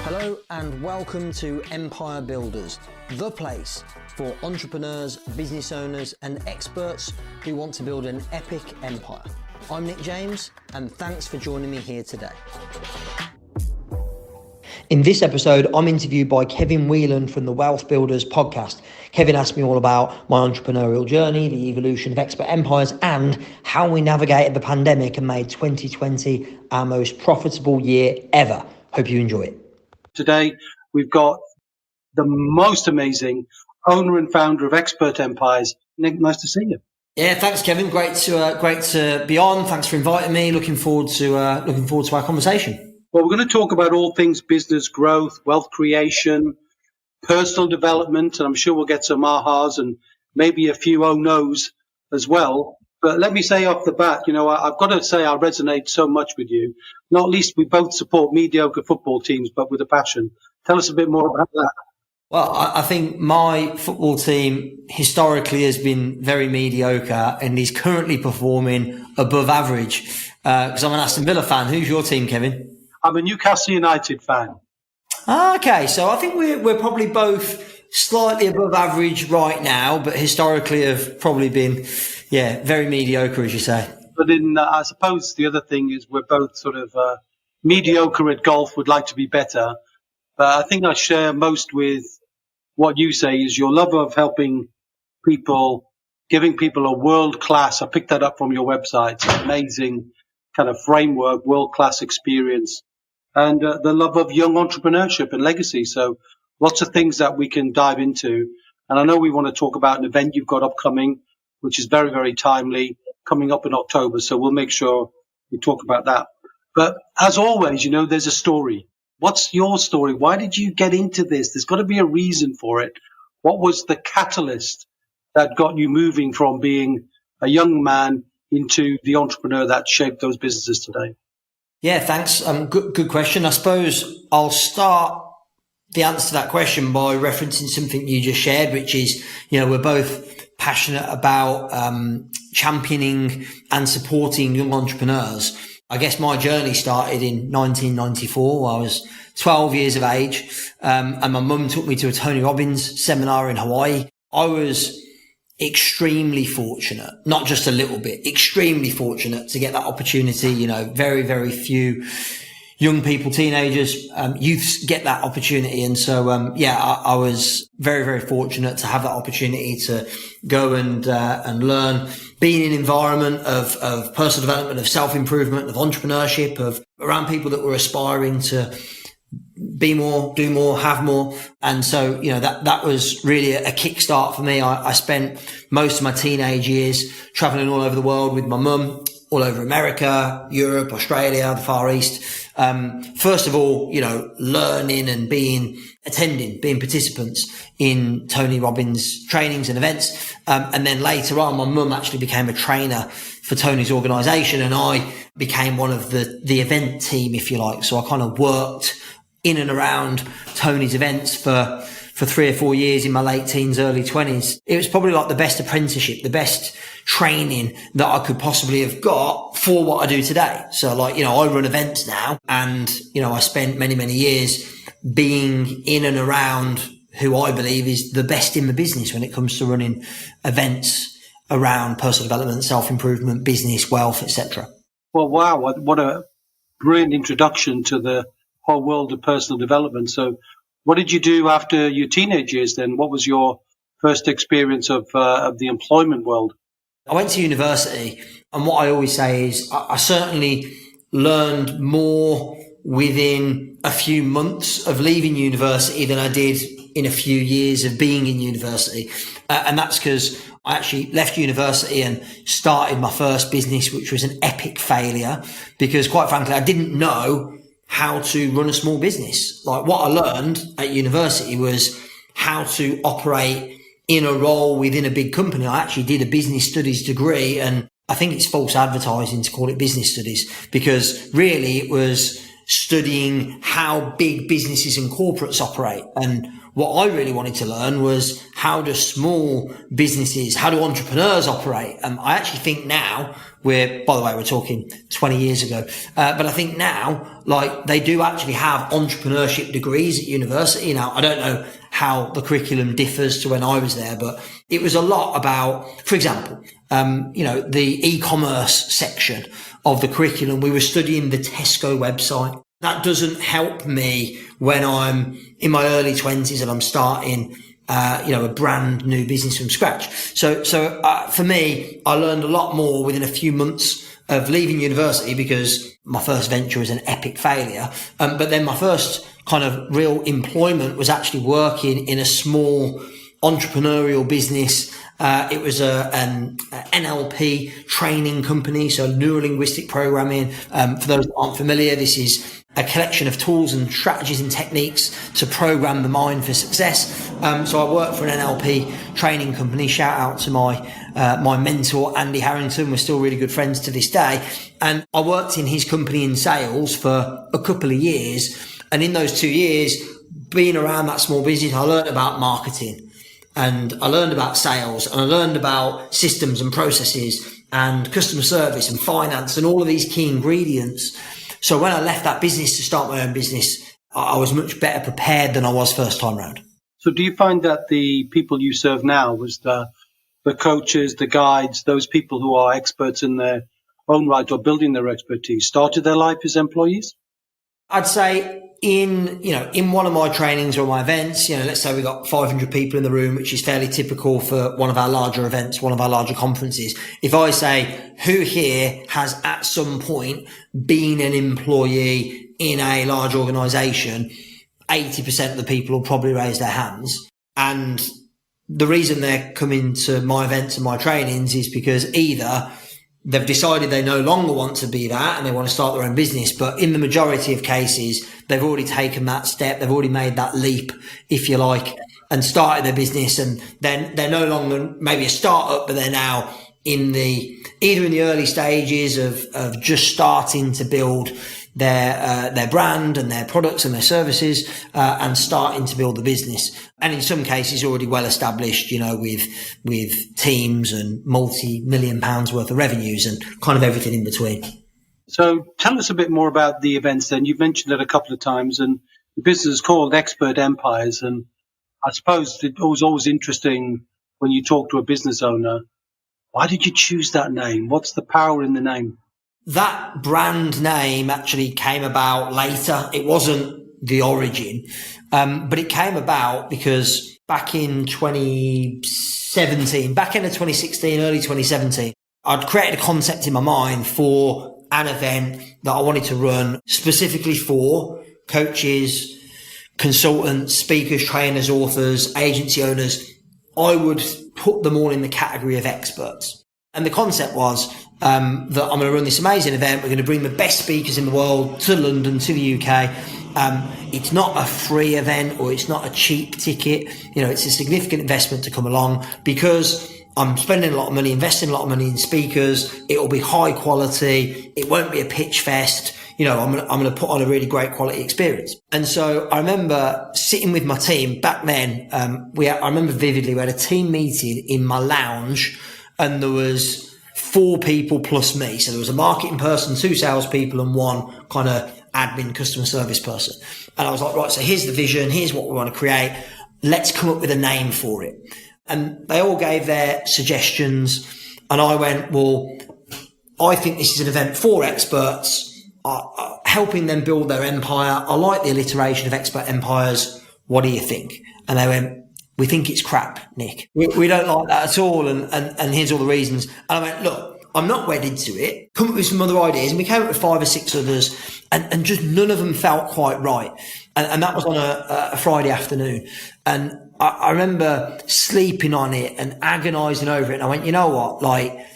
Hello and welcome to Empire Builders, the place for entrepreneurs, business owners and experts who want to build an epic empire. I'm Nick James and thanks for joining me here today. In this episode, I'm interviewed by Kevin Whelan from the Wealth Builders podcast. Kevin asked me all about my entrepreneurial journey, the evolution of expert empires, and how we navigated the pandemic and made 2020 our most profitable year ever. Hope you enjoy it. Today, we've got the most amazing owner and founder of Expert Empires. Nick, nice to see you. Yeah, thanks, Kevin. Great to be on. Thanks for inviting me. Looking forward to our conversation. Well, we're going to talk about all things business growth, wealth creation, personal development, and I'm sure we'll get some ahas and maybe a few oh no's as well. But let me say off the bat, I've got to say I resonate so much with you. Not least we both support mediocre football teams, but with a passion. Tell us a bit more about that. Well, I think my football team historically has been very mediocre and is currently performing above average. Because I'm an Aston Villa fan. Who's your team, Kevin? I'm a Newcastle United fan. Okay, so I think we're probably both slightly above average right now, but historically have probably been, very mediocre, as you say. But I suppose the other thing is we're both sort of mediocre at golf, would like to be better. But I think I share most with what you say is your love of helping people, giving people a world-class, I picked that up from your website, amazing kind of framework, world-class experience, and the love of young entrepreneurship and legacy. So lots of things that we can dive into. And I know we want to talk about an event you've got upcoming, which is very, very timely, coming up in October. So we'll make sure we talk about that. But as always, there's a story. What's your story? Why did you get into this? There's got to be a reason for it. What was the catalyst that got you moving from being a young man into the entrepreneur that shaped those businesses today? Yeah, thanks. Good question. I suppose I'll start the answer to that question by referencing something you just shared, which is, we're both passionate about championing and supporting young entrepreneurs. I guess my journey started in 1994. I was 12 years of age, and my mum took me to a Tony Robbins seminar in Hawaii. I was extremely fortunate, not just a little bit, extremely fortunate to get that opportunity. Very, very few young people, teenagers, youths get that opportunity. And so, I was very, very fortunate to have that opportunity to go and learn, being in an environment of personal development, of self-improvement, of entrepreneurship, of around people that were aspiring to be more, do more, have more. And so, that was really a kickstart for me. I spent most of my teenage years traveling all over the world with my mum, all over America, Europe, Australia, the Far East. First of all, learning and being participants in Tony Robbins trainings and events. And then later on, my mum actually became a trainer for Tony's organization and I became one of the event team, if you like. So I kind of worked in and around Tony's events for 3 or 4 years in my late teens, early 20s. It was probably like the best apprenticeship, the best training that I could possibly have got for what I do today. So I run events now and, I spent many, many years being in and around who I believe is the best in the business when it comes to running events around personal development, self-improvement, business, wealth, etc. Well, wow. What a brilliant introduction to the whole world of personal development. So what did you do after your teenage years then? What was your first experience of the employment world? I went to university, and what I always say is I certainly learned more within a few months of leaving university than I did in a few years of being in university. And that's because I actually left university and started my first business, which was an epic failure because quite frankly, I didn't know how to run a small business. Like what I learned at university was how to operate in a role within a big company. I actually did a business studies degree, and I think it's false advertising to call it business studies because really it was studying how big businesses and corporates operate. And what I really wanted to learn was how do small businesses, how do entrepreneurs operate? I actually think now by the way, we're talking 20 years ago, but I think now, like, they do actually have entrepreneurship degrees at university. Now, I don't know how the curriculum differs to when I was there, but it was a lot about, for example, the e-commerce section of the curriculum. We were studying the Tesco website. That doesn't help me when I'm in my early 20s and I'm starting a brand new business from scratch. So for me, I learned a lot more within a few months of leaving university, because my first venture was an epic failure. But then my first kind of real employment was actually working in a small entrepreneurial business. It was an NLP training company, so neuro-linguistic programming. For those that aren't familiar, this is a collection of tools and strategies and techniques to program the mind for success. So I worked for an NLP training company. Shout out to my mentor, Andy Harrington. We're still really good friends to this day. And I worked in his company in sales for a couple of years. And in those 2 years, being around that small business, I learned about marketing, and I learned about sales, and I learned about systems and processes and customer service and finance and all of these key ingredients. So when I left that business to start my own business, I was much better prepared than I was first time round. So do you find that the people you serve now, was the coaches, the guides, those people who are experts in their own right or building their expertise, started their life as employees? I'd say in one of my trainings or my events, let's say we got 500 people in the room, which is fairly typical for one of our larger events, one of our larger conferences. If I say, who here has at some point been an employee in a large organization, 80% of the people will probably raise their hands. And the reason they're coming to my events and my trainings is because either they've decided they no longer want to be that and they want to start their own business. But in the majority of cases, they've already taken that step. They've already made that leap, if you like, and started their business. And then they're no longer maybe a startup, but they're now either in the early stages of just starting to build their brand and their products and their services, and starting to build the business. And in some cases already well established, with teams and multi-million pounds worth of revenues and kind of everything in between. So tell us a bit more about the events then. You've mentioned it a couple of times, and the business is called Expert Empires. And I suppose it was always interesting when you talk to a business owner, why did you choose that name? What's the power in the name? That brand name actually came about later. It wasn't the origin, but it came about because back in 2016, early 2017, I'd created a concept in my mind for an event that I wanted to run specifically for coaches, consultants, speakers, trainers, authors, agency owners. I would put them all in the category of experts. And the concept was that I'm going to run this amazing event. We're going to bring the best speakers in the world to London, to the UK. It's not a free event or it's not a cheap ticket. It's a significant investment to come along because I'm spending a lot of money, investing a lot of money in speakers. It will be high quality. It won't be a pitch fest. I'm going to put on a really great quality experience. And so I remember sitting with my team back then. I remember vividly, we had a team meeting in my lounge and there was 4 people plus me. So there was a marketing person, 2 salespeople and 1 kind of admin customer service person. And I was like, right, so here's the vision. Here's what we want to create. Let's come up with a name for it. And they all gave their suggestions. And I went, well, I think this is an event for experts, helping them build their empire. I like the alliteration of expert empires. What do you think? And they went, we think it's crap, Nick. We don't like that at all. And here's all the reasons. And I went, look, I'm not wedded to it. Come up with some other ideas. And we came up with 5 or 6 others and just none of them felt quite right. And that was on a Friday afternoon. And I remember sleeping on it and agonizing over it. And I went, you know what? By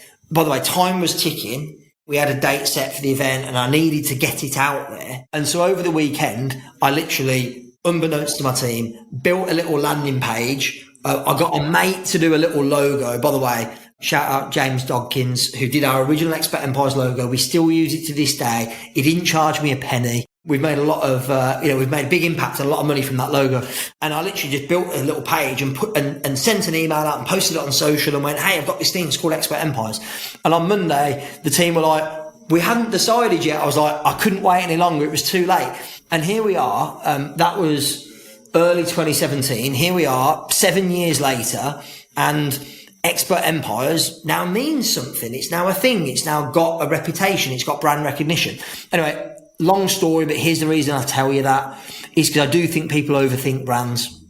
the way, time was ticking. We had a date set for the event and I needed to get it out there. And so over the weekend, I literally, unbeknownst to my team, built a little landing page. I got a mate to do a little logo. By the way, shout out James Dodkins, who did our original Expert Empires logo. We still use it to this day. He didn't charge me a penny. We've made a lot of, we've made a big impact and a lot of money from that logo. And I literally just built a little page and and sent an email out and posted it on social and went, hey, I've got this thing, it's called Expert Empires. And on Monday, the team were like, we hadn't decided yet. I was like, I couldn't wait any longer. It was too late. And here we are. That was early 2017. Here we are 7 years later, and Expert Empires now means something. It's now a thing. It's now got a reputation. It's got brand recognition. Anyway, long story, but here's the reason I tell you that is because I do think people overthink brands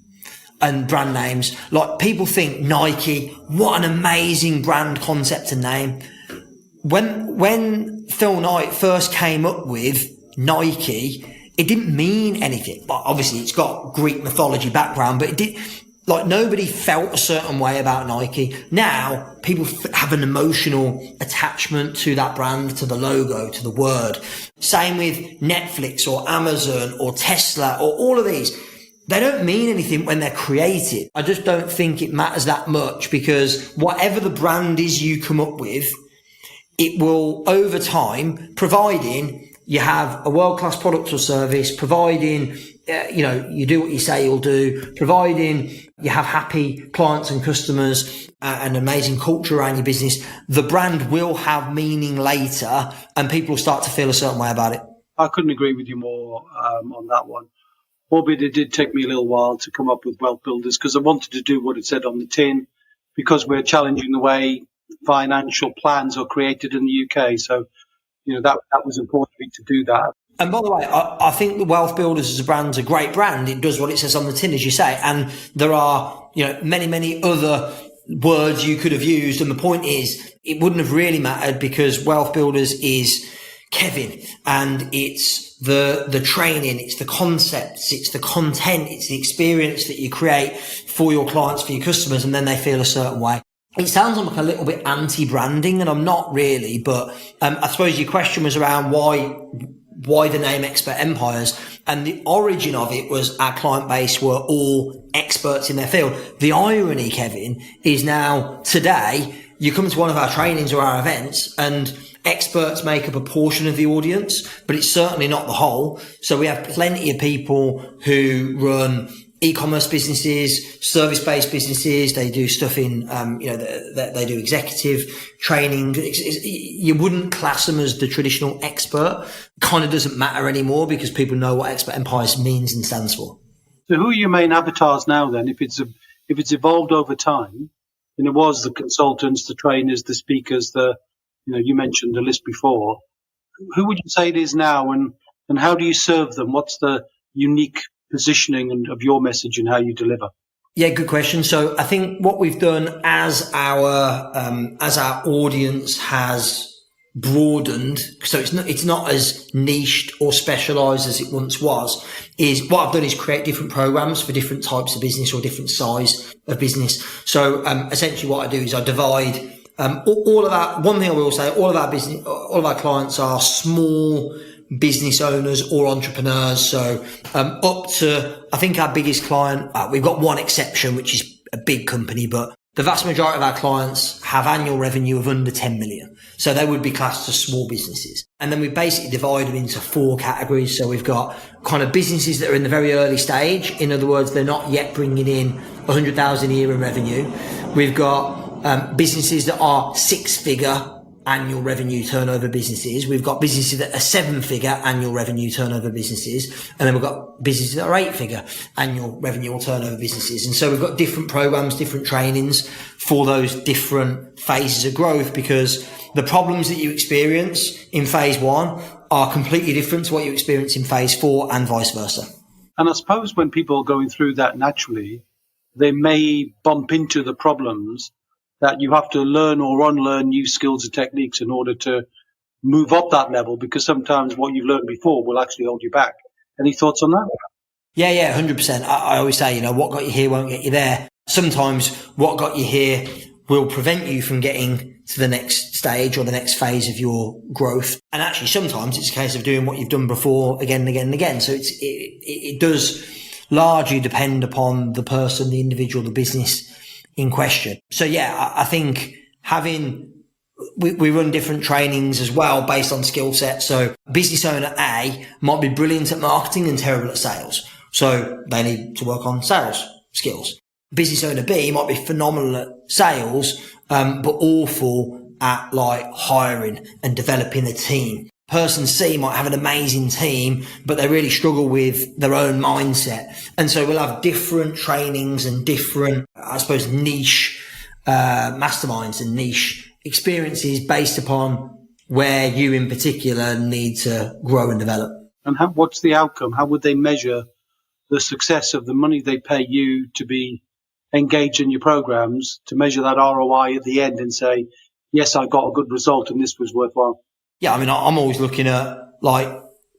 and brand names. Like, people think Nike, what an amazing brand concept and name. When Phil Knight first came up with Nike, it didn't mean anything. But obviously it's got Greek mythology background, but it did, like, nobody felt a certain way about Nike. Now people have an emotional attachment to that brand, to the logo, to the word. Same with Netflix or Amazon or Tesla or all of these. They don't mean anything when they're created. I just don't think it matters that much, because whatever the brand is you come up with, it will, over time, providing you have a world-class product or service, providing, you do what you say you'll do, providing you have happy clients and customers, an amazing culture around your business, the brand will have meaning later and people will start to feel a certain way about it. I couldn't agree with you more on that one. Albeit it did take me a little while to come up with Wealth Builders, because I wanted to do what it said on the tin, because we're challenging the way financial plans are created in the UK. So, that was important for me to do that. And by the way, I think the Wealth Builders as a brand's a great brand. It does what it says on the tin, as you say. And there are, many, many other words you could have used. And the point is, it wouldn't have really mattered, because Wealth Builders is Kevin, and it's the training, it's the concepts, it's the content, it's the experience that you create for your clients, for your customers, and then they feel a certain way. It sounds like a little bit anti-branding, and I'm not really, but I suppose your question was around why the name Expert Empires, and the origin of it was our client base were all experts in their field. The irony, Kevin, is now today you come to one of our trainings or our events and experts make up a portion of the audience, but it's certainly not the whole. So we have plenty of people who run e-commerce businesses, service-based businesses. They do stuff in, they do executive training. You wouldn't class them as the traditional expert. Kind of doesn't matter anymore, because people know what Expert Empires means and stands for. So who are your main avatars now then? If it's evolved over time, and it was the consultants, the trainers, the speakers, you mentioned the list before. Who would you say it is now, and how do you serve them? What's the unique positioning of your message and how you deliver? Yeah, good question. So I think what we've done as our audience has broadened, so it's not as niched or specialized as it once was, is what I've done is create different programs for different types of business or different size of business. So essentially what I do is I divide all of our, one thing I will say, all of our clients are small business owners or entrepreneurs. So up to, I think our biggest client, we've got one exception, which is a big company, but the vast majority of our clients have annual revenue of under 10 million. So they would be classed as small businesses. And then we basically divide them into 4 categories. So we've got kind of businesses that are in the very early stage. In other words, they're not yet bringing in 100,000 a year in revenue. We've got businesses that are 6-figure annual revenue turnover businesses. We've got businesses that are 7-figure annual revenue turnover businesses. And then we've got businesses that are 8-figure annual revenue or turnover businesses. And so we've got different programs, different trainings for those different phases of growth, because the problems that you experience in phase 1 are completely different to what you experience in phase 4 and vice versa. And I suppose when people are going through that naturally, they may bump into the problems that you have to learn or unlearn new skills and techniques in order to move up that level, because sometimes what you've learned before will actually hold you back. Any thoughts on that? Yeah, 100%. I always say, what got you here won't get you there. Sometimes what got you here will prevent you from getting to the next stage or the next phase of your growth. And actually, sometimes it's a case of doing what you've done before again and again and again. So it does largely depend upon the person, the individual, the business in question. So yeah, I think having we run different trainings as well based on skill set. So business owner A might be brilliant at marketing and terrible at sales. So they need to work on sales skills. Business owner B might be phenomenal at sales, but awful at like hiring and developing a team. Person C might have an amazing team, but they really struggle with their own mindset. And so we'll have different trainings and different, I suppose, niche masterminds and niche experiences based upon where you in particular need to grow and develop. And what's the outcome? How would they measure the success of the money they pay you to be engaged in your programs, to measure that ROI at the end and say, yes, I got a good result and this was worthwhile? Yeah, I mean, I'm always looking at like,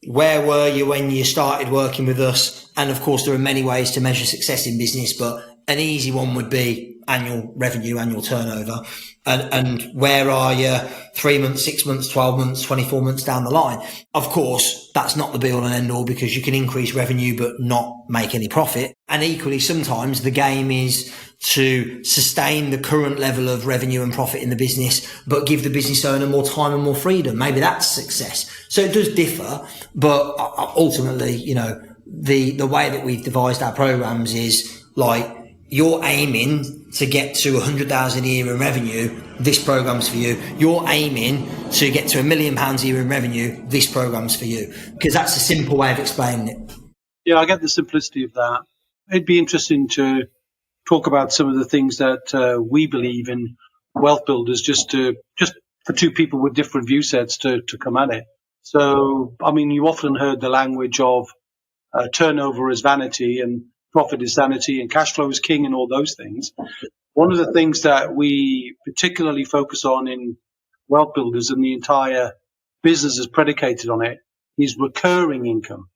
where were you when you started working with us? And of course, there are many ways to measure success in business, but an easy one would be annual revenue, annual turnover. And where are you 3 months, 6 months, 12 months, 24 months down the line? Of course, that's not the be all and end all, because you can increase revenue but not make any profit. And equally, sometimes the game is to sustain the current level of revenue and profit in the business, but give the business owner more time and more freedom. Maybe that's success. So it does differ, but ultimately, you know, the way that we've devised our programs is like, you're aiming to get to 100,000 a year in revenue, this program's for you. You're aiming to get to £1 million a year in revenue, this program's for you. Because that's a simple way of explaining it. Yeah, I get the simplicity of that. It'd be interesting to talk about some of the things that we believe in Wealth Builders, just for two people with different view sets to come at it. So, I mean, you often heard the language of turnover is vanity and profit is sanity and cash flow is king and all those things. One of the things that we particularly focus on in Wealth Builders, and the entire business is predicated on it, is recurring income.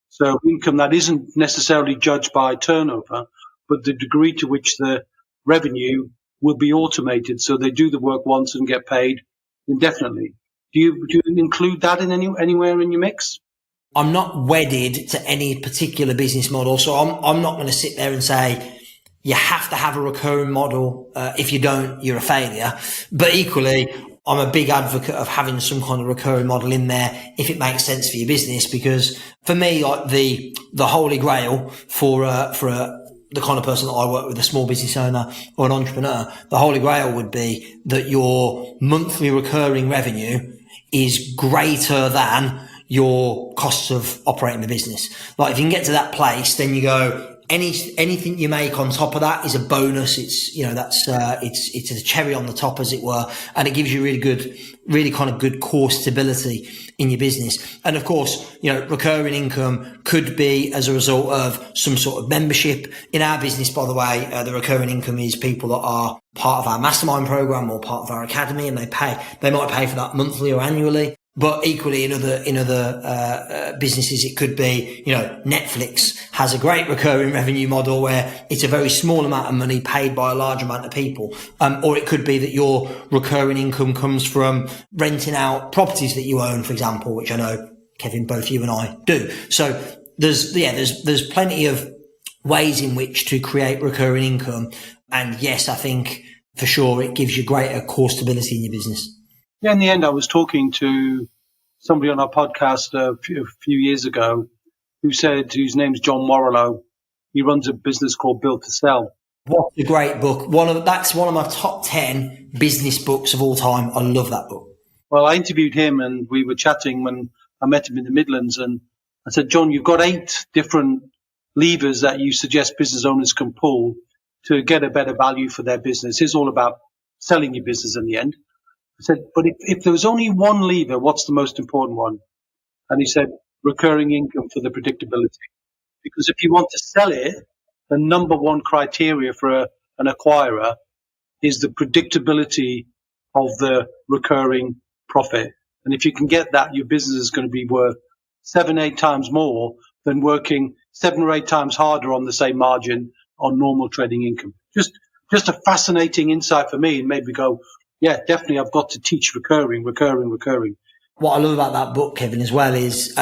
So income that isn't necessarily judged by turnover, but the degree to which the revenue will be automated, so they do the work once and get paid indefinitely. Do you include that in anywhere in your mix? I'm not wedded to any particular business model, so I'm not going to sit there and say you have to have a recurring model. If you don't, you're a failure. But equally, I'm a big advocate of having some kind of recurring model in there if it makes sense for your business, because for me, like the holy grail for the kind of person that I work with, a small business owner or an entrepreneur, the holy grail would be that your monthly recurring revenue is greater than your costs of operating the business. Like if you can get to that place, then you go, anything you make on top of that is a bonus. It's, you know, that's, it's a cherry on the top, as it were. And it gives you really kind of good core stability in your business. And of course, you know, recurring income could be as a result of some sort of membership. In our business, by the way, the recurring income is people that are part of our mastermind program or part of our academy, and they might pay for that monthly or annually. But equally in other businesses, it could be, you know, Netflix has a great recurring revenue model where it's a very small amount of money paid by a large amount of people. Or it could be that your recurring income comes from renting out properties that you own, for example, which I know, Kevin, both you and I do. So there's plenty of ways in which to create recurring income. And yes, I think for sure it gives you greater core stability in your business. Yeah, in the end, I was talking to somebody on our podcast a few years ago whose name's John Morello. He runs a business called Built to Sell. What a great book. That's one of my top 10 business books of all time. I love that book. Well, I interviewed him and we were chatting when I met him in the Midlands, and I said, John, you've got 8 different levers that you suggest business owners can pull to get a better value for their business. It's all about selling your business in the end. I said, but if there was only one lever, what's the most important one? And he said, recurring income for the predictability. Because if you want to sell it, the number one criteria for an acquirer is the predictability of the recurring profit. And if you can get that, your business is going to be worth 7-8 times more than working 7 or 8 times harder on the same margin on normal trading income. Just a fascinating insight for me, and made me go, yeah, definitely, I've got to teach recurring. What I love about that book, Kevin, as well is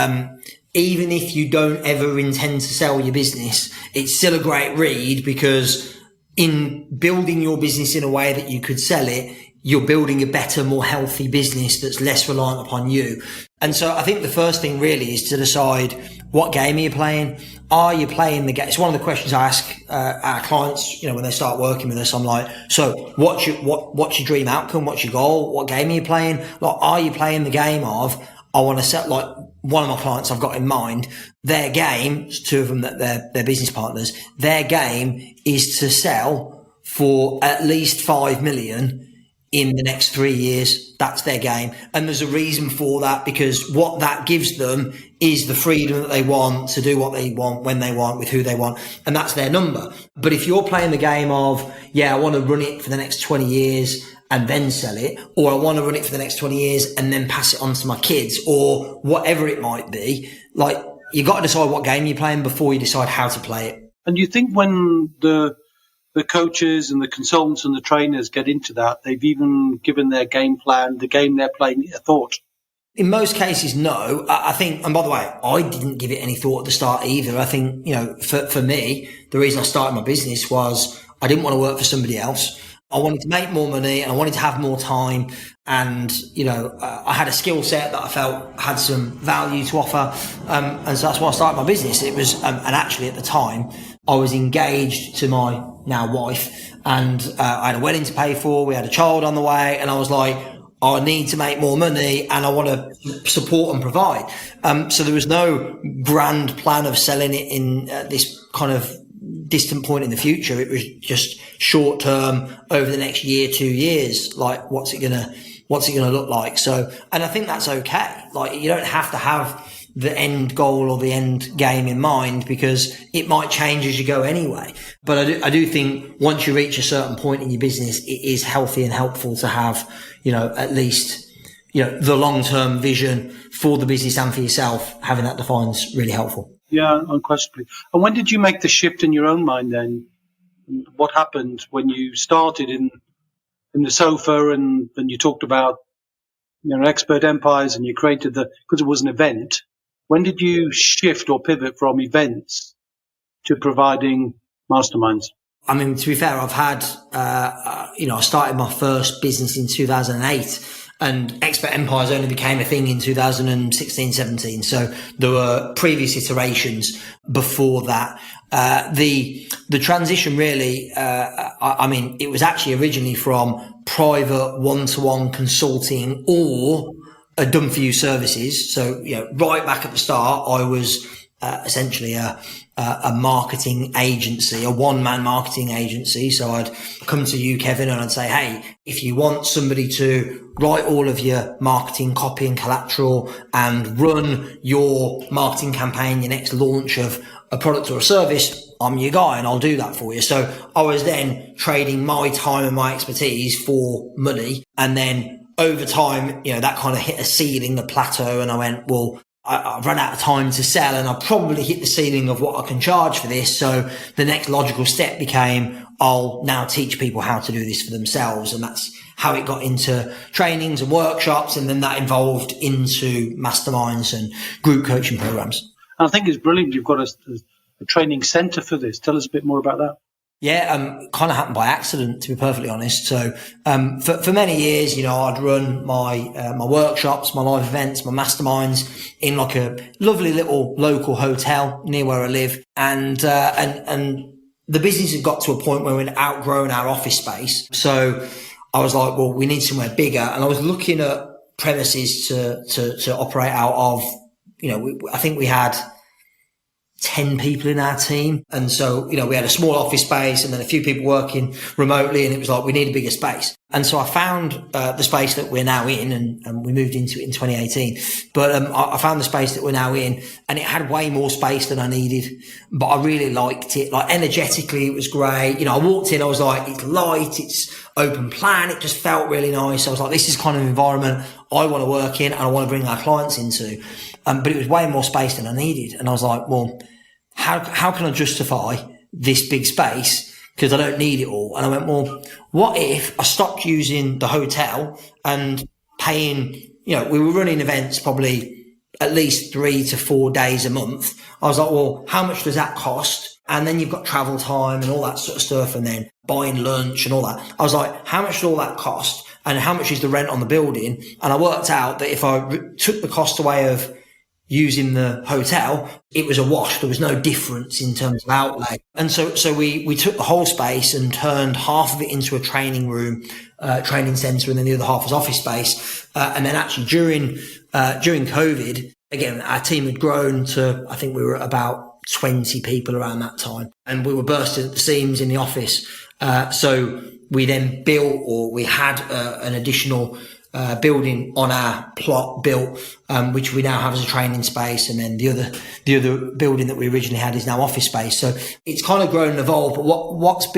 even if you don't ever intend to sell your business, it's still a great read, because in building your business in a way that you could sell it, you're building a better, more healthy business that's less reliant upon you. And so I think the first thing really is to decide, what game are you playing? Are you playing the game? It's one of the questions I ask our clients, when they start working with us. I'm like, so what's your dream outcome? What's your goal? What game are you playing? Like, are you playing the game of, I want to set, like one of my clients I've got in mind, their game, two of them that they're business partners, their game is to sell for at least 5 million in the next 3 years. That's their game. And there's a reason for that, because what that gives them is the freedom that they want to do what they want, when they want, with who they want. And that's their number. But if you're playing the game of, I want to run it for the next 20 years and then sell it, or I want to run it for the next 20 years and then pass it on to my kids, or whatever it might be, like, you got to decide what game you're playing before you decide how to play it. And you think when the coaches and the consultants and the trainers get into that, they've even given their game plan, the game they're playing, a thought? In most cases, no. I think, and by the way, I didn't give it any thought at the start either. I think, for me, the reason I started my business was I didn't want to work for somebody else. I wanted to make more money and I wanted to have more time. And, I had a skill set that I felt had some value to offer. And so that's why I started my business. It was, and actually at the time, I was engaged to my now wife, and I had a wedding to pay for. We had a child on the way, and I was like, I need to make more money and I want to support and provide. So there was no grand plan of selling it in this kind of distant point in the future. It was just short term, over the next year, 2 years. Like, what's it gonna look like? So, and I think that's okay. Like, you don't have to have the end goal or the end game in mind, because it might change as you go anyway. But I do think once you reach a certain point in your business, it is healthy and helpful to have, at least, the long-term vision for the business and for yourself. Having that defined is really helpful. Yeah, unquestionably. And when did you make the shift in your own mind then? What happened when you started in the sofa and you talked about, expert empires, and you created because it was an event. When did you shift or pivot from events to providing masterminds? I mean, to be fair, I've had, I started my first business in 2008, and Expert Empires only became a thing in 2016, 17. So there were previous iterations before that. The transition really, it was actually originally from private one-to-one consulting or done for you services. So, right back at the start, I was essentially a marketing agency, a one-man marketing agency. So I'd come to you, Kevin, and I'd say, hey, if you want somebody to write all of your marketing copy and collateral and run your marketing campaign, your next launch of a product or a service, I'm your guy and I'll do that for you. So I was then trading my time and my expertise for money. And then over time, that kind of hit a ceiling, a plateau. And I went, well, I've run out of time to sell, and I probably hit the ceiling of what I can charge for this. So the next logical step became, I'll now teach people how to do this for themselves. And that's how it got into trainings and workshops. And then that evolved into masterminds and group coaching programs. I think it's brilliant. You've got a training center for this. Tell us a bit more about that. Yeah, kind of happened by accident, to be perfectly honest. So, for many years, I'd run my workshops, my live events, my masterminds in like a lovely little local hotel near where I live. And the business had got to a point where we'd outgrown our office space. So I was like, well, we need somewhere bigger. And I was looking at premises to operate out of. I think we had 10 people in our team. And so, we had a small office space and then a few people working remotely, and it was like, we need a bigger space. And so I found the space that we're now in, and we moved into it in 2018. But I found the space that we're now in, and it had way more space than I needed. But I really liked it. Like, energetically, it was great. I walked in, I was like, it's light, it's open plan. It just felt really nice. I was like, this is the kind of environment I want to work in and I want to bring our clients into. But it was way more space than I needed. And I was like, well, how can I justify this big space? Because I don't need it all. And I went, well, what if I stopped using the hotel and paying, we were running events probably at least 3 to 4 days a month. I was like, well, how much does that cost? And then you've got travel time and all that sort of stuff, and then buying lunch and all that. I was like, how much does all that cost? and how much is the rent on the building? And I worked out that if I took the cost away of using the hotel, it was a wash. There was no difference in terms of outlay. And so we took the whole space and turned half of it into a training room, training centre, and then the other half was office space. And then actually during COVID, again, our team had grown to, I think we were at about 20 people around that time, and we were bursting at the seams in the office. So we then we had an additional building on our plot built, which we now have as a training space. And then the other building that we originally had is now office space. So it's kind of grown and evolved. But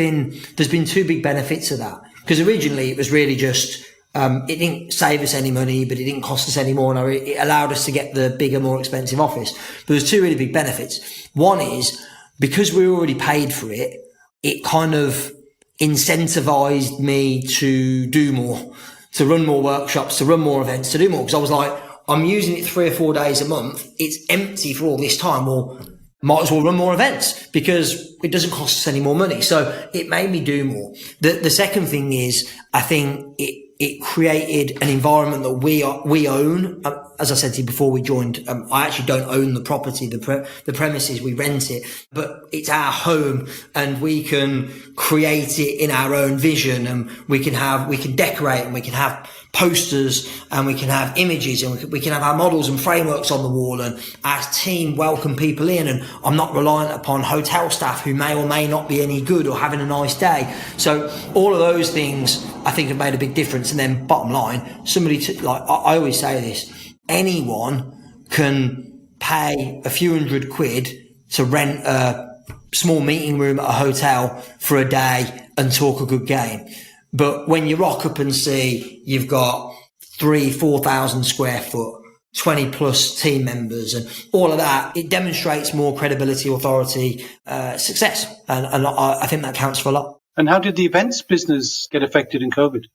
there's been two big benefits of that. Because originally it was really just, it didn't save us any money, but it didn't cost us any more. And it allowed us to get the bigger, more expensive office. But there's two really big benefits. One is because we already paid for it, it kind of incentivized me to do more, to run more workshops, to run more events, to do more. Because I was like, I'm using it 3 or 4 days a month. It's empty for all this time. Well, might as well run more events because it doesn't cost us any more money. So it made me do more. The second thing is, I think it created an environment that we own. As I said to you before we joined, I actually don't own the property, the premises, we rent it, but it's our home and we can create it in our own vision, and we can decorate, and we can have posters, and we can have images, and we can have our models and frameworks on the wall, and our team welcome people in, and I'm not reliant upon hotel staff who may or may not be any good or having a nice day. So all of those things I think have made a big difference. And then bottom line, I always say this, anyone can pay a few £100 to rent a small meeting room at a hotel for a day and talk a good game. But when you rock up and see you've got 4,000 square foot, 20 plus team members and all of that, it demonstrates more credibility, authority, success. And I think that counts for a lot. And how did the events business get affected in COVID?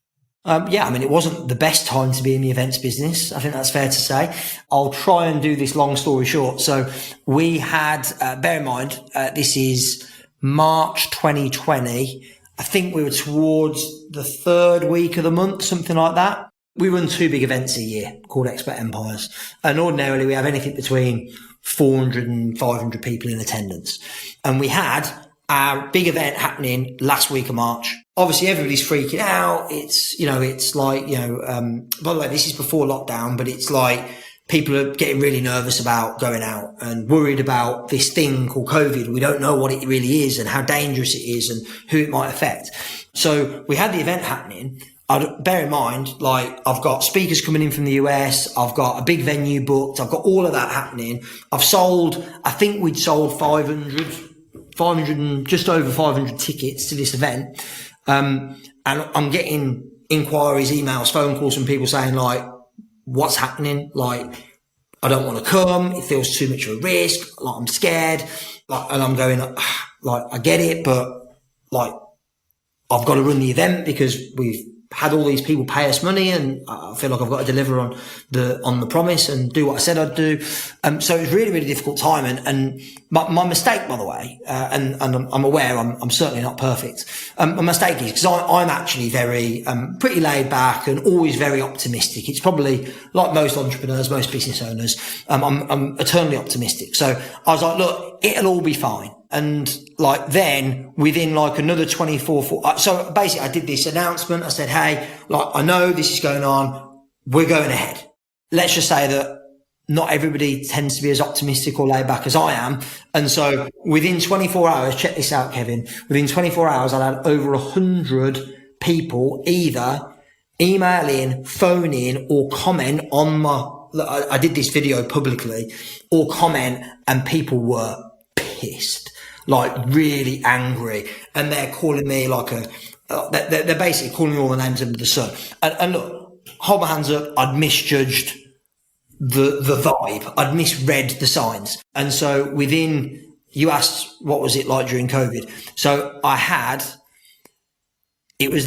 It wasn't the best time to be in the events business. I think that's fair to say. I'll try and do this long story short. So we had, bear in mind, this is March 2020. I think we were towards the third week of the month, something like that. We run 2 big events a year called Expert Empires. And ordinarily we have anything between 400 and 500 people in attendance. And we had our big event happening last week of March. Obviously everybody's freaking out. It's like, by the way, this is before lockdown, but it's like people are getting really nervous about going out and worried about this thing called COVID. We don't know what it really is and how dangerous it is and who it might affect. So we had the event happening. Bear in mind, I've got speakers coming in from the US. I've got a big venue booked. I've got all of that happening. I think we'd sold 500 and just over 500 tickets to this event. And I'm getting inquiries, emails, phone calls from people saying what's happening? I don't want to come. It feels too much of a risk. I'm scared. And I'm going, I get it, but I've got to run the event because we've had all these people pay us money, and I feel like I've got to deliver on the promise and do what I said I'd do. So it was really, really difficult time. And my mistake, by the way, and I'm aware I'm certainly not perfect. My mistake is because I'm actually very, pretty laid back and always very optimistic. It's probably like most entrepreneurs, most business owners. I'm eternally optimistic. So I was like, look, it'll all be fine. And then within another 24, so basically I did this announcement. I said, hey, I know this is going on. We're going ahead. Let's just say that not everybody tends to be as optimistic or laid back as I am. And so within 24 hours, check this out, Kevin, within 24 hours, I had over 100 people either email in, phone in or comment on I did this video publicly, or comment, and people were pissed. Really angry, and they're calling me they're basically calling me all the names under the sun. And look, hold my hands up, I'd misjudged the vibe. I'd misread the signs. And so you asked what was it like during COVID. So it was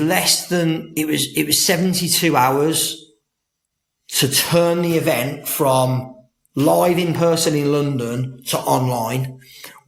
72 hours to turn the event from live in person in London to online,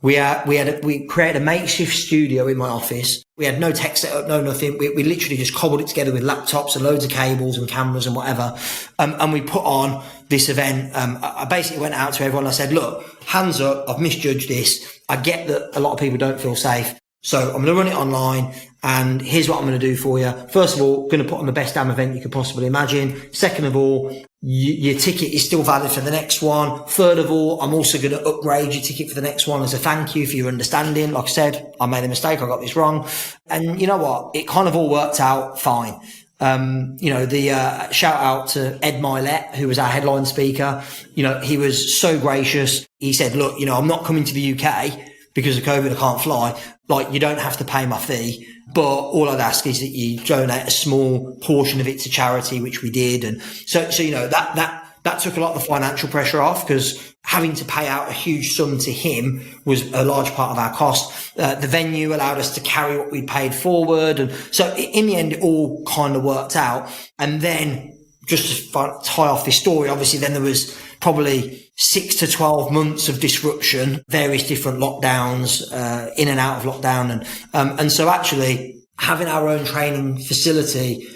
We created a makeshift studio in my office. We had no tech set up, no nothing. We literally just cobbled it together with laptops and loads of cables and cameras and whatever. And we put on this event. I basically went out to everyone. I said, look, hands up, I've misjudged this. I get that a lot of people don't feel safe. So I'm going to run it online, and here's what I'm going to do for you. First of all, going to put on the best damn event you could possibly imagine. Second of all, your ticket is still valid for the next one. Third of all, I'm also going to upgrade your ticket for the next one as a thank you for your understanding. Like I said, I made a mistake. I got this wrong. And you know what? It kind of all worked out fine. The shout out to Ed Milet, who was our headline speaker. He was so gracious. He said, look, I'm not coming to the UK because of COVID. I can't fly. Like, you don't have to pay my fee, but all I'd ask is that you donate a small portion of it to charity, which we did. And so that took a lot of the financial pressure off, because having to pay out a huge sum to him was a large part of our cost. The venue allowed us to carry what we paid forward. And so in the end, it all kind of worked out. And then just to tie off this story, obviously then there was probably 6 to 12 months of disruption, various different lockdowns, in and out of lockdown. And so actually having our own training facility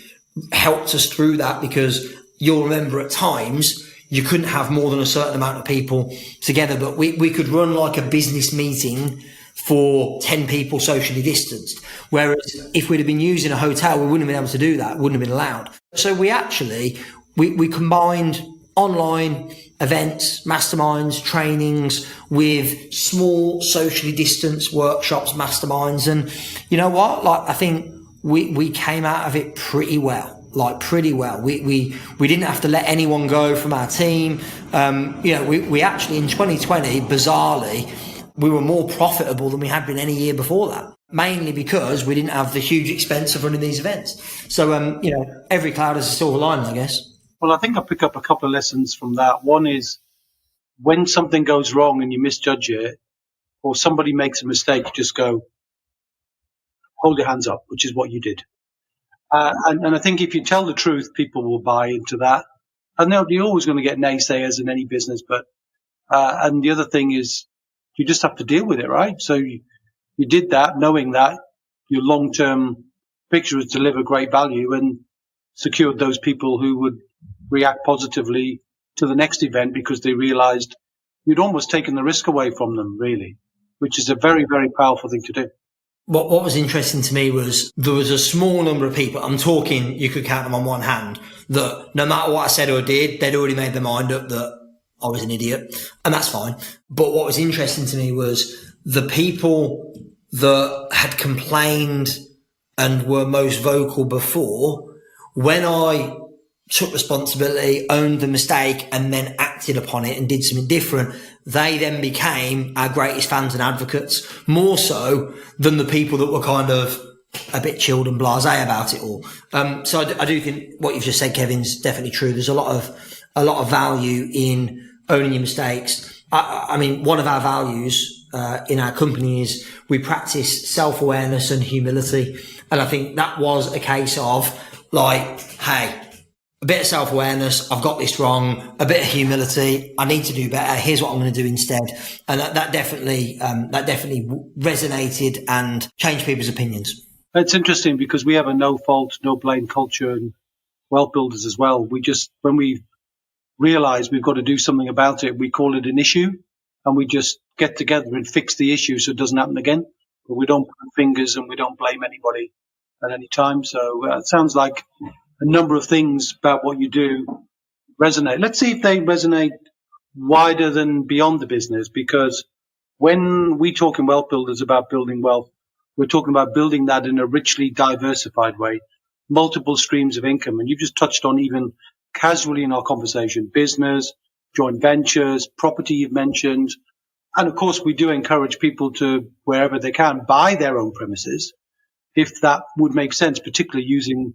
helped us through that, because you'll remember at times you couldn't have more than a certain amount of people together, but we could run like a business meeting for 10 people socially distanced. Whereas if we'd have been using a hotel, we wouldn't have been able to do that, wouldn't have been allowed. So we combined online events, masterminds, trainings with small socially distanced workshops, masterminds. And you know what? Like, I think we came out of it pretty well. We didn't have to let anyone go from our team. We actually in 2020, bizarrely, we were more profitable than we had been any year before that, mainly because we didn't have the huge expense of running these events. So, every cloud has a silver lining, I guess. Well, I think I'll pick up a couple of lessons from that. One is, when something goes wrong and you misjudge it, or somebody makes a mistake, you just go, hold your hands up, which is what you did. And I think if you tell the truth, people will buy into that. And you're always going to get naysayers in any business, but and the other thing is, you just have to deal with it, right? So you did that, knowing that your long-term picture is to deliver great value, and secured those people who would react positively to the next event because they realized you'd almost taken the risk away from them, really, which is a very, very powerful thing to do. What was interesting to me was there was a small number of people, I'm talking, you could count them on one hand, that no matter what I said or did, they'd already made their mind up that I was an idiot, and that's fine. But what was interesting to me was the people that had complained and were most vocal before, when I took responsibility, owned the mistake, and then acted upon it and did something different, they then became our greatest fans and advocates, more so than the people that were kind of a bit chilled and blasé about it all. So I do think what you've just said, Kevin's definitely true. There's a lot of value in owning your mistakes. I mean, one of our values in our company is we practice self-awareness and humility. And I think that was a case of like, hey, a bit of self-awareness, I've got this wrong, a bit of humility, I need to do better, here's what I'm going to do instead. And that definitely resonated and changed people's opinions. It's interesting because we have a no fault, no blame culture in Wealth Builders as well. When we realize we've got to do something about it, we call it an issue, and we just get together and fix the issue so it doesn't happen again. But we don't point fingers and we don't blame anybody at any time. So it sounds like a number of things about what you do resonate. Let's see if they resonate wider than beyond the business, because when we talk in Wealth Builders about building wealth, we're talking about building that in a richly diversified way, multiple streams of income. And you've just touched on, even casually in our conversation, business, joint ventures, property you've mentioned. And of course, we do encourage people to, wherever they can, buy their own premises, if that would make sense, particularly using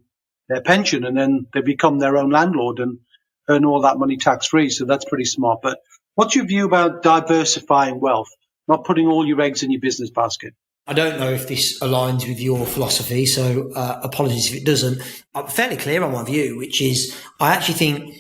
their pension, and then they become their own landlord and earn all that money tax-free. So that's pretty smart. But what's your view about diversifying wealth, not putting all your eggs in your business basket? I don't know if this aligns with your philosophy, so apologies if it doesn't. I'm fairly clear on my view, which is I actually think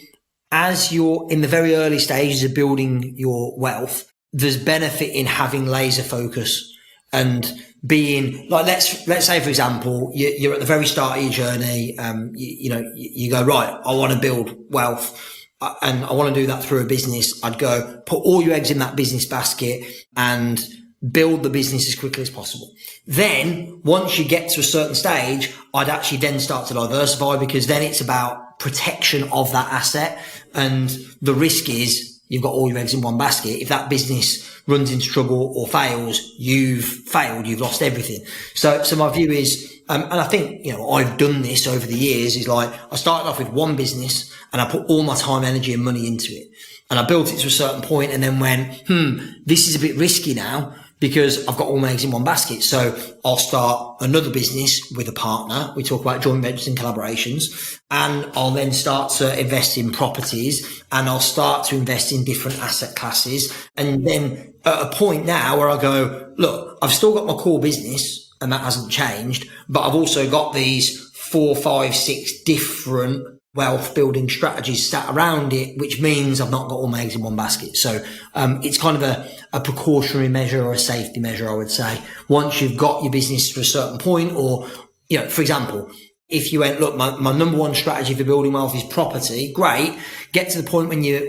as you're in the very early stages of building your wealth, there's benefit in having laser focus and being like, let's say, for example, you're at the very start of your journey. You go, right, I want to build wealth and I want to do that through a business. I'd go put all your eggs in that business basket and build the business as quickly as possible. Then once you get to a certain stage, I'd actually then start to diversify, because then it's about protection of that asset. And the risk is you've got all your eggs in one basket. If that business runs into trouble or fails, you've failed, you've lost everything. So my view is, and I think, I've done this over the years, is like, I started off with one business and I put all my time, energy and money into it. And I built it to a certain point and then went, this is a bit risky now, because I've got all my eggs in one basket. So I'll start another business with a partner. We talk about joint ventures and collaborations. And I'll then start to invest in properties, and I'll start to invest in different asset classes. And then at a point now where I go, look, I've still got my core business and that hasn't changed, but I've also got these 4, 5, 6 different wealth building strategies sat around it, which means I've not got all my eggs in one basket. So it's kind of a precautionary measure or a safety measure, I would say. Once you've got your business to a certain point, or, for example, if you went, look, my number one strategy for building wealth is property, great. Get to the point when you're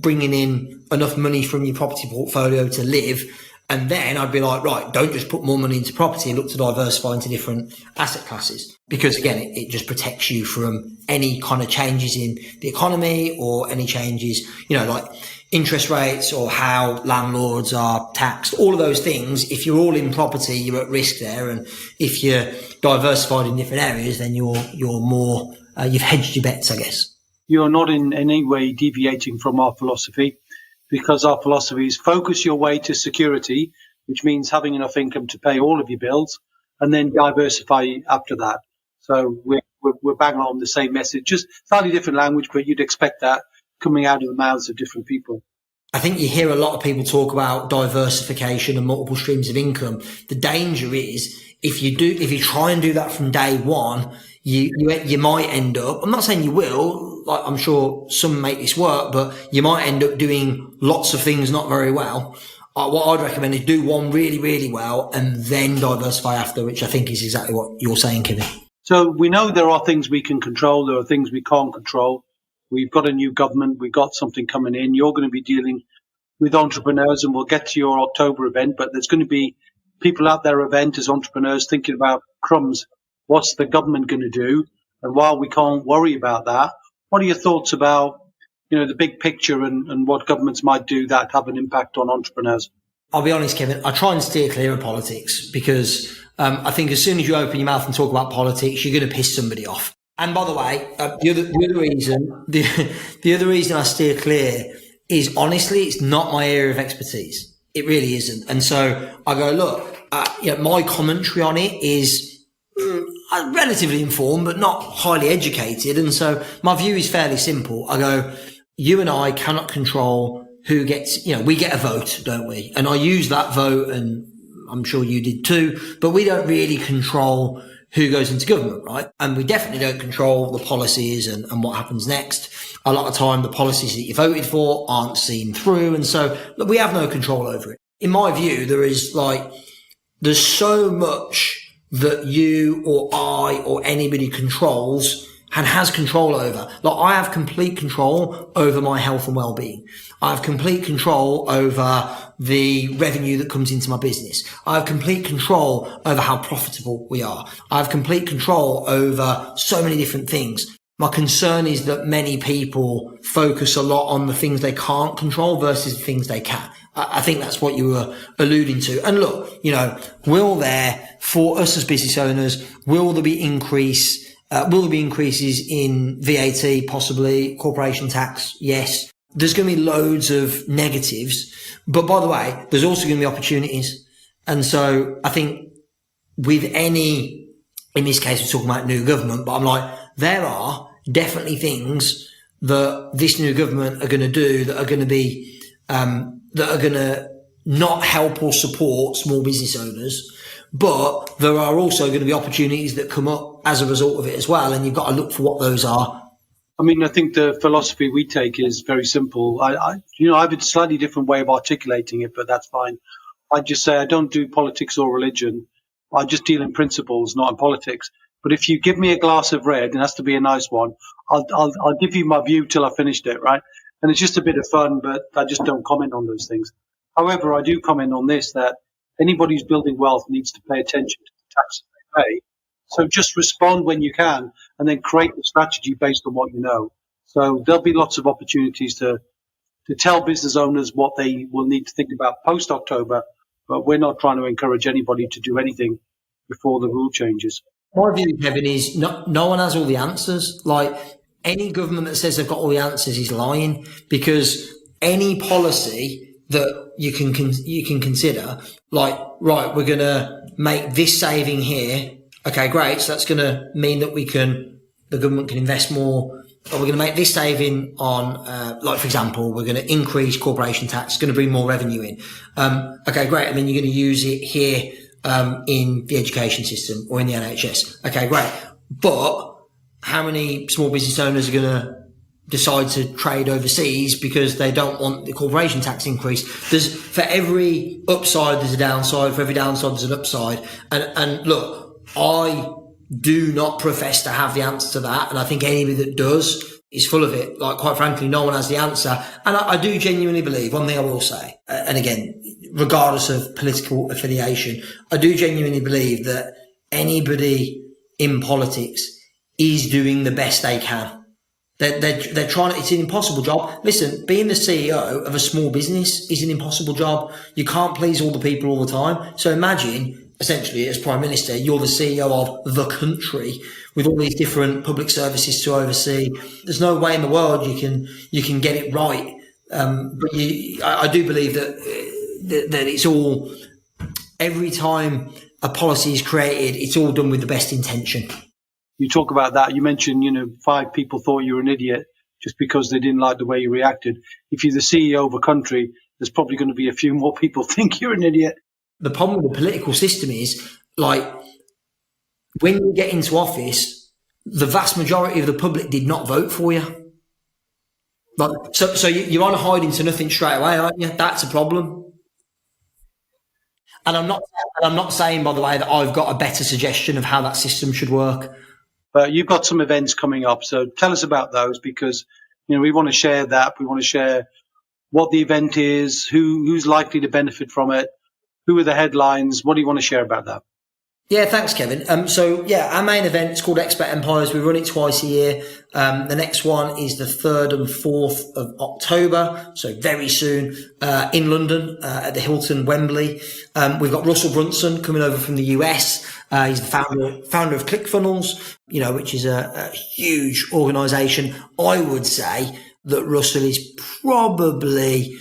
bringing in enough money from your property portfolio to live. And then I'd be like, right, don't just put more money into property, look to diversify into different asset classes. Because again, it just protects you from any kind of changes in the economy, or any changes, like interest rates or how landlords are taxed, all of those things. If you're all in property, you're at risk there. And if you're diversified in different areas, then you're more, you've hedged your bets, I guess. You're not in any way deviating from our philosophy, because our philosophy is focus your way to security, which means having enough income to pay all of your bills, and then diversify after that. So we're banging on the same message, just slightly different language, but you'd expect that coming out of the mouths of different people. I think you hear a lot of people talk about diversification and multiple streams of income. The danger is if you try and do that from day one, you might end up, I'm not saying you will, like I'm sure some make this work, but you might end up doing lots of things not very well. What I'd recommend is do one really, really well and then diversify after, which I think is exactly what you're saying, Kevin. So we know there are things we can control. There are things we can't control. We've got a new government. We've got something coming in. You're going to be dealing with entrepreneurs, and we'll get to your October event, but there's going to be people at their event as entrepreneurs thinking about crumbs. What's the government going to do? And while we can't worry about that, what are your thoughts about, the big picture and what governments might do that have an impact on entrepreneurs? I'll be honest, Kevin, I try and steer clear of politics, because I think as soon as you open your mouth and talk about politics, you're going to piss somebody off. And by the way, the other reason I steer clear is, honestly, it's not my area of expertise. It really isn't. And so I go, look, my commentary on it is relatively informed, but not highly educated. And so my view is fairly simple. I go, you and I cannot control who gets, we get a vote, don't we? And I use that vote, and I'm sure you did too, but we don't really control who goes into government, right? And we definitely don't control the policies and what happens next. A lot of time, the policies that you voted for aren't seen through. And so look, we have no control over it. In my view, there's so much that you or I or anybody controls and has control over. Like, I have complete control over my health and well-being. I have complete control over the revenue that comes into my business. I have complete control over how profitable we are. I have complete control over so many different things. My concern is that many people focus a lot on the things they can't control versus the things they can. I think that's what you were alluding to. And look, will there, for us as business owners, will there be increases in VAT, possibly corporation tax? Yes. There's going to be loads of negatives, but by the way, there's also going to be opportunities. And so I think with in this case, we're talking about new government, but I'm like, there are definitely things that this new government are going to do that are going to be, that are going to not help or support small business owners. But there are also going to be opportunities that come up as a result of it as well. And you've got to look for what those are. I mean, I think the philosophy we take is very simple. I have a slightly different way of articulating it, but that's fine. I just say I don't do politics or religion. I just deal in principles, not in politics. But if you give me a glass of red, and it has to be a nice one, I'll give you my view till I finished it, right? And it's just a bit of fun, but I just don't comment on those things. However, I do comment on this, that anybody who's building wealth needs to pay attention to the taxes they pay. So just respond when you can, and then create a strategy based on what you know. So there'll be lots of opportunities to tell business owners what they will need to think about post-October, but we're not trying to encourage anybody to do anything before the rule changes. My view, Kevin, is no one has all the answers. Like, any government that says they've got all the answers is lying, because any policy that you can consider, like, right, we're going to make this saving here. Okay, great. So that's going to mean that the government can invest more. Or we're going to make this saving on, like, for example, we're going to increase corporation tax. It's going to bring more revenue in. Okay, great. And then you're going to use it here, in the education system or in the NHS. Okay, great. But how many small business owners are going to decide to trade overseas because they don't want the corporation tax increase? For every upside, there's a downside. For every downside, there's an upside. And look, I do not profess to have the answer to that. And I think anybody that does is full of it. Like, quite frankly, no one has the answer. And I do genuinely believe, one thing I will say, and again, regardless of political affiliation, I do genuinely believe that anybody in politics is doing the best they can. They're trying. It's an impossible job. Listen, being the CEO of a small business is an impossible job. You can't please all the people all the time. So imagine, essentially, as Prime Minister, you're the CEO of the country with all these different public services to oversee. There's no way in the world you can get it right. But I do believe that it's all, every time a policy is created, it's all done with the best intention. You talk about that. You mentioned, 5 people thought you were an idiot just because they didn't like the way you reacted. If you're the CEO of a country, there's probably going to be a few more people think you're an idiot. The problem with the political system is, like, when you get into office, the vast majority of the public did not vote for you. Like, so you're on a hiding to nothing straight away, aren't you? That's a problem. And I'm not saying, by the way, that I've got a better suggestion of how that system should work. But you've got some events coming up, so tell us about those, because we want to share that. We want to share what the event is, who's likely to benefit from it, who are the headlines. What do you want to share about that? Yeah, thanks, Kevin. Our main event is called Expert Empires. We run it twice a year. The next one is the 3rd and 4th of October, so very soon, in London, at the Hilton Wembley. We've got Russell Brunson coming over from the US. He's the founder of ClickFunnels, which is a huge organization. I would say that Russell is probably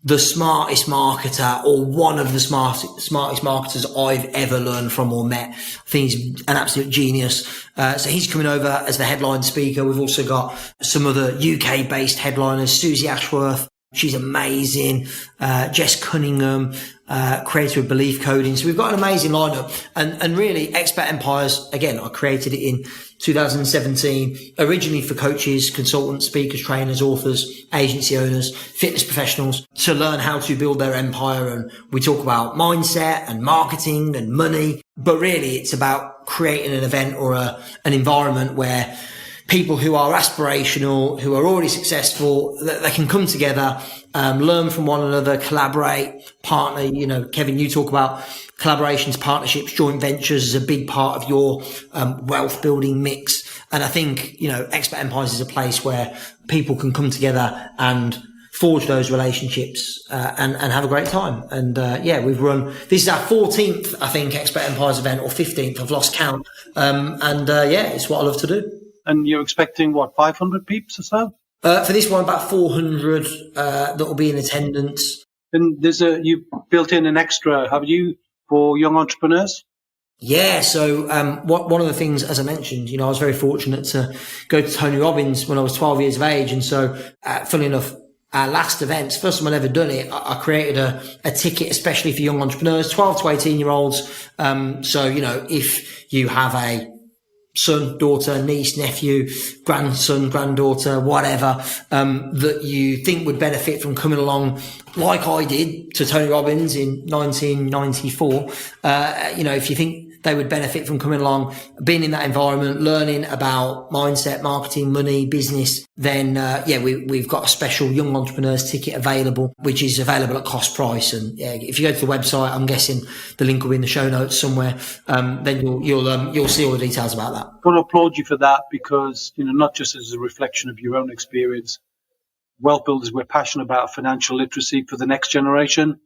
the smartest marketer, or one of the smartest marketers I've ever learned from or met. I think he's an absolute genius. So he's coming over as the headline speaker. We've also got some other UK based headliners, Susie Ashworth. She's amazing. Jess Cunningham, creator of Belief Coding. So we've got an amazing lineup. And really, Expert Empires, again, I created it in 2017, originally for coaches, consultants, speakers, trainers, authors, agency owners, fitness professionals, to learn how to build their empire. And we talk about mindset and marketing and money, but really it's about creating an event or an environment where people who are aspirational, who are already successful, they can come together, learn from one another, collaborate, partner. Kevin, you talk about collaborations, partnerships, joint ventures is a big part of your wealth building mix. And I think, Expert Empires is a place where people can come together and forge those relationships and have a great time. And we've run, this is our 14th, I think, Expert Empires event, or 15th, I've lost count. It's what I love to do. And you're expecting, 500 peeps or so? For this one, about 400 that will be in attendance. And you built in an extra, have you, for young entrepreneurs? Yeah. So one of the things, as I mentioned, I was very fortunate to go to Tony Robbins when I was 12 years of age. And so, funnily enough, our last events, first time I'd ever done it, I created a ticket especially for young entrepreneurs, 12 to 18 year olds. If you have a son, daughter, niece, nephew, grandson, granddaughter, whatever, that you think would benefit from coming along like I did to Tony Robbins in 1994. If you think they would benefit from coming along, being in that environment, learning about mindset, marketing, money, business, then we've got a special young entrepreneurs ticket available, which is available at cost price. And if you go to the website, I'm guessing the link will be in the show notes somewhere. Then you'll see all the details about that. I want to applaud you for that because, not just as a reflection of your own experience. Wealth Builders, we're passionate about financial literacy for the next generation,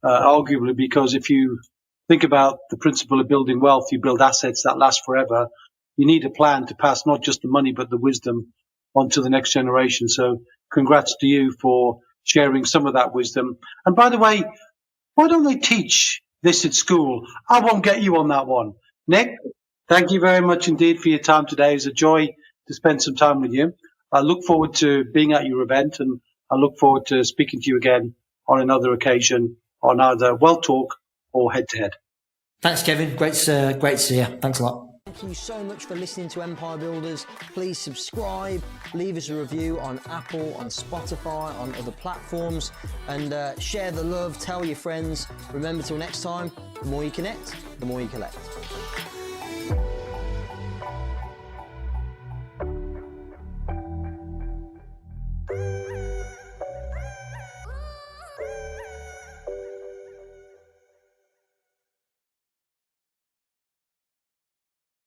arguably because if you think about the principle of building wealth, you build assets that last forever. You need a plan to pass not just the money, but the wisdom on to the next generation. So congrats to you for sharing some of that wisdom. And by the way, why don't they teach this at school? I won't get you on that one. Nick, thank you very much indeed for your time today. It was a joy to spend some time with you. I look forward to being at your event, and I look forward to speaking to you again on another occasion on either WealthTalk or head-to-head. Thanks, Kevin. Great to see you. Thanks a lot. Thank you so much for listening to Empire Builders. Please subscribe, leave us a review on Apple, on Spotify, on other platforms, and share the love, tell your friends. Remember, till next time, the more you connect, the more you collect.